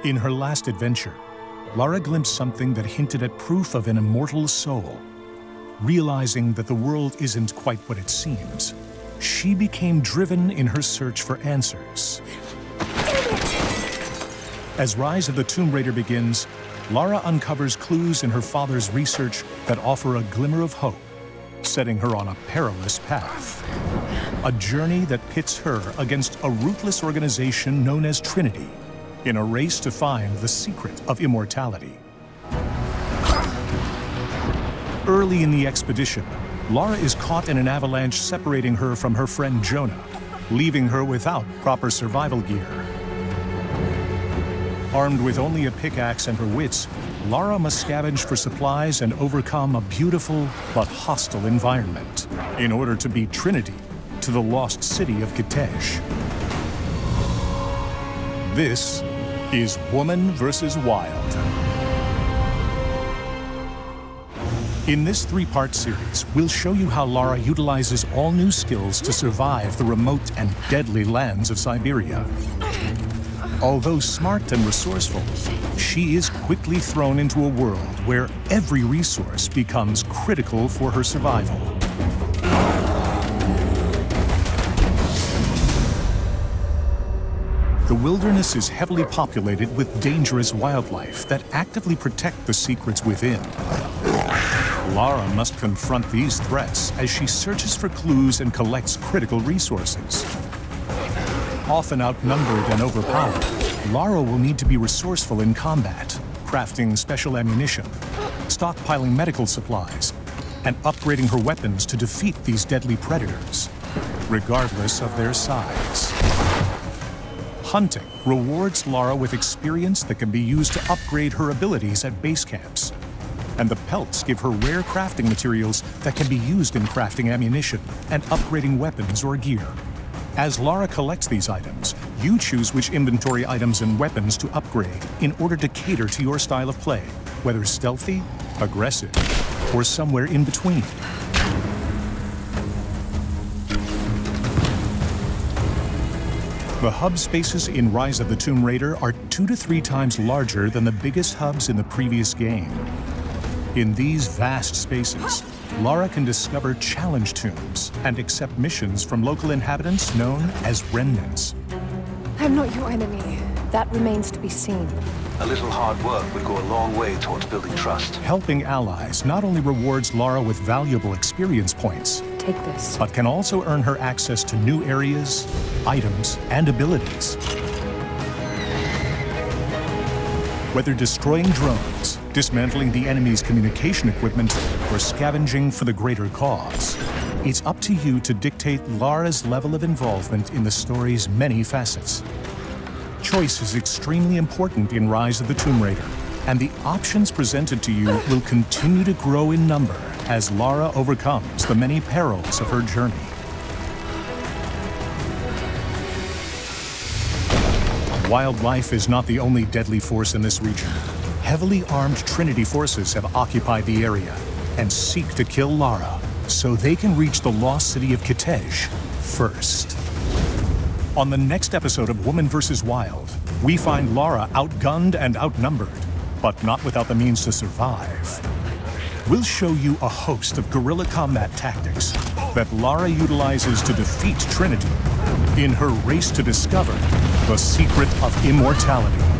In her last adventure, Lara glimpsed something that hinted at proof of an immortal soul. Realizing that the world isn't quite what it seems, she became driven in her search for answers. As Rise of the Tomb Raider begins, Lara uncovers clues in her father's research that offer a glimmer of hope, setting her on a perilous path. A journey that pits her against a ruthless organization known as Trinity, in a race to find the secret of immortality. Early in the expedition, Lara is caught in an avalanche separating her from her friend Jonah, leaving her without proper survival gear. Armed with only a pickaxe and her wits, Lara must scavenge for supplies and overcome a beautiful but hostile environment in order to beat Trinity to the lost city of Kitej. This is Woman vs. Wild. In this three-part series, we'll show you how Lara utilizes all new skills to survive the remote and deadly lands of Siberia. Although smart and resourceful, she is quickly thrown into a world where every resource becomes critical for her survival. The wilderness is heavily populated with dangerous wildlife that actively protect the secrets within. Lara must confront these threats as she searches for clues and collects critical resources. Often outnumbered and overpowered, Lara will need to be resourceful in combat, crafting special ammunition, stockpiling medical supplies, and upgrading her weapons to defeat these deadly predators, regardless of their size. Hunting rewards Lara with experience that can be used to upgrade her abilities at base camps. And the pelts give her rare crafting materials that can be used in crafting ammunition and upgrading weapons or gear. As Lara collects these items, you choose which inventory items and weapons to upgrade in order to cater to your style of play, whether stealthy, aggressive, or somewhere in between. The hub spaces in Rise of the Tomb Raider are 2 to 3 times larger than the biggest hubs in the previous game. In these vast spaces, Lara can discover challenge tombs and accept missions from local inhabitants known as remnants. I'm not your enemy. That remains to be seen. A little hard work would go a long way towards building trust. Helping allies not only rewards Lara with valuable experience points, Take this. but can also earn her access to new areas, items, and abilities. Whether destroying drones, dismantling the enemy's communication equipment, or scavenging for the greater cause, it's up to you to dictate Lara's level of involvement in the story's many facets. Choice is extremely important in Rise of the Tomb Raider, and the options presented to you will continue to grow in number as Lara overcomes the many perils of her journey. Wildlife is not the only deadly force in this region. Heavily armed Trinity forces have occupied the area and seek to kill Lara so they can reach the lost city of Kitej first. On the next episode of Woman vs. Wild, we find Lara outgunned and outnumbered, but not without the means to survive. We'll show you a host of guerrilla combat tactics that Lara utilizes to defeat Trinity in her race to discover the secret of immortality.